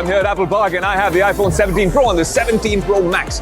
I'm here at Apple Park and I have the iPhone 17 Pro and the 17 Pro Max.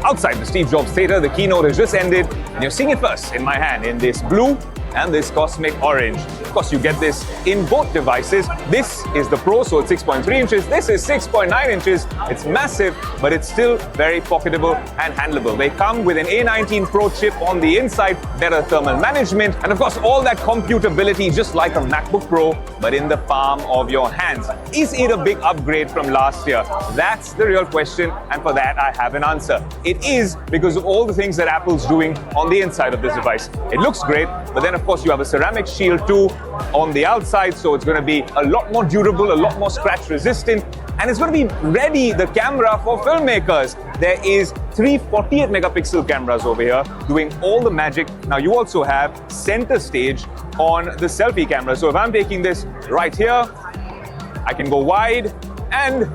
Outside the Steve Jobs Theatre, the keynote has just ended and you're seeing it first in my hand in this blue and this cosmic orange. Of course, you get this in both devices. This is the Pro, so it's 6.3 inches. This is 6.9 inches. It's massive, but it's still very pocketable and handleable. They come with an A19 Pro chip on the inside, better thermal management, and of course, all that computability just like a MacBook Pro, but in the palm of your hands. Is it a big upgrade from last year? That's the real question, and for that, I have an answer. It is because of all the things that Apple's doing on the inside of this device. It looks great, but then of course you have a ceramic shield too on the outside, so it's going to be a lot more durable, a lot more scratch resistant, and it's going to be ready, the camera, for filmmakers. There is 3 48 megapixel cameras over here doing all the magic. Now you also have center stage on the selfie camera. So if I'm taking this right here, I can go wide and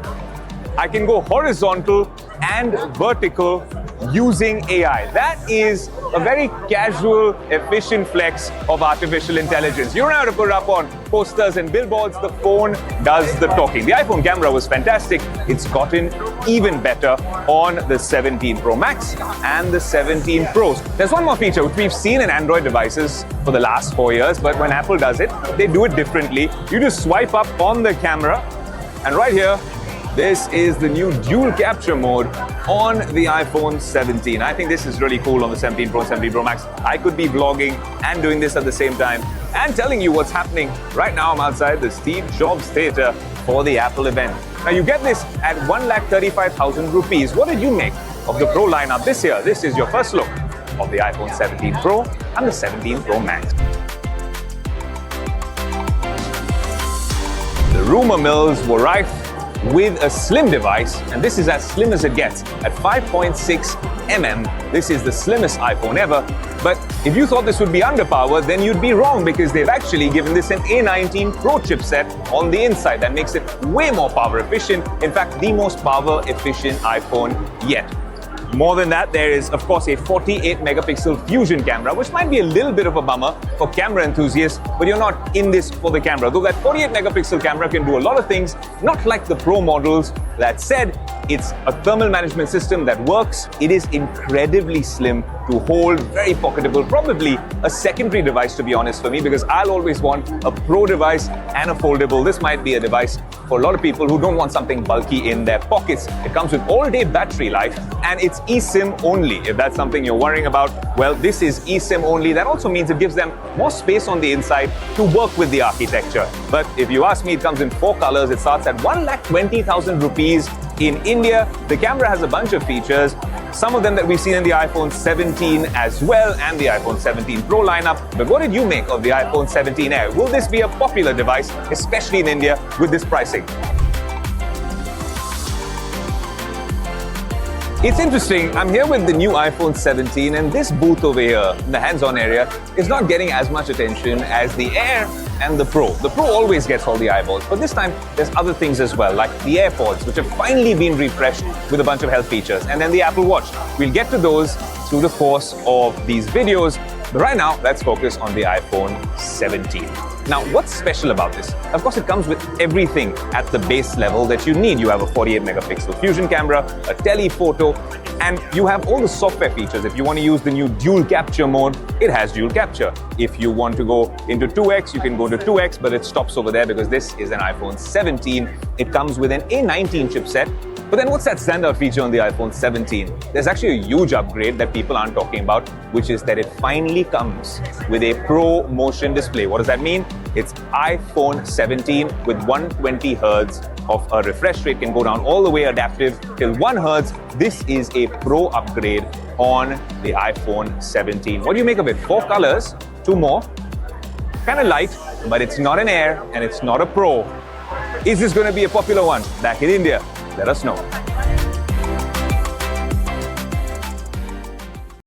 I can go horizontal and vertical using AI. That is a very casual, efficient flex of artificial intelligence. You don't have to put it up on posters and billboards. The phone does the talking. The iPhone camera was fantastic. It's gotten even better on the 17 Pro Max and the 17 Pros. There's one more feature which we've seen in Android devices for the last 4 years, but when Apple does it, they do it differently. You just swipe up on the camera, and right here, this is the new dual capture mode on the iPhone 17. I think this is really cool on the 17 Pro, 17 Pro Max. I could be vlogging and doing this at the same time and telling you what's happening. Right now, I'm outside the Steve Jobs Theatre for the Apple event. Now, you get this at 1,35,000 rupees. What did you make of the Pro lineup this year? This is your first look of the iPhone 17 Pro and the 17 Pro Max. The rumor mills were rife with a slim device, and this is as slim as it gets at 5.6 mm. This is the slimmest iPhone ever. But if you thought this would be underpowered, then you'd be wrong, because they've actually given this an A19 Pro chipset on the inside that makes it way more power efficient. In fact, the most power efficient iPhone yet. More than that, there is, of course, a 48 megapixel fusion camera, which might be a little bit of a bummer for camera enthusiasts, but you're not in this for the camera. Though that 48 megapixel camera can do a lot of things, not like the Pro models. That said, it's a thermal management system that works. It is incredibly slim to hold, very pocketable, probably a secondary device, to be honest, for me, because I'll always want a Pro device and a foldable. This might be a device for a lot of people who don't want something bulky in their pockets. It comes with all-day battery life, and it's eSIM only. If that's something you're worrying about, well, this is eSIM only. That also means it gives them more space on the inside to work with the architecture. But if you ask me, it comes in 4 colors. It starts at 1,20,000 rupees in India. The camera has a bunch of features, some of them that we've seen in the iPhone 17 as well and the iPhone 17 Pro lineup. But what did you make of the iPhone 17 Air? Will this be a popular device, especially in India, with this pricing? It's interesting, I'm here with the new iPhone 17, and this booth over here, in the hands-on area, is not getting as much attention as the Air and the Pro. The Pro always gets all the eyeballs, but this time there's other things as well, like the AirPods, which have finally been refreshed with a bunch of health features, and then the Apple Watch. We'll get to those through the course of these videos, but right now, let's focus on the iPhone 17. Now, what's special about this? Of course, it comes with everything at the base level that you need. You have a 48 megapixel fusion camera, a telephoto, and you have all the software features. If you want to use the new dual capture mode, it has dual capture. If you want to go into 2x, you can go to 2x, but it stops over there because this is an iPhone 17. It comes with an A19 chipset. But then what's that standout feature on the iPhone 17? There's actually a huge upgrade that people aren't talking about, which is that it finally comes with a Pro Motion display. What does that mean? It's iPhone 17 with 120 Hertz of a refresh rate, can go down all the way adaptive till 1 Hertz. This is a Pro upgrade on the iPhone 17. What do you make of it? 4 colors, 2 more. Kind of light, but it's not an Air and it's not a Pro. Is this going to be a popular one back in India? Let us know.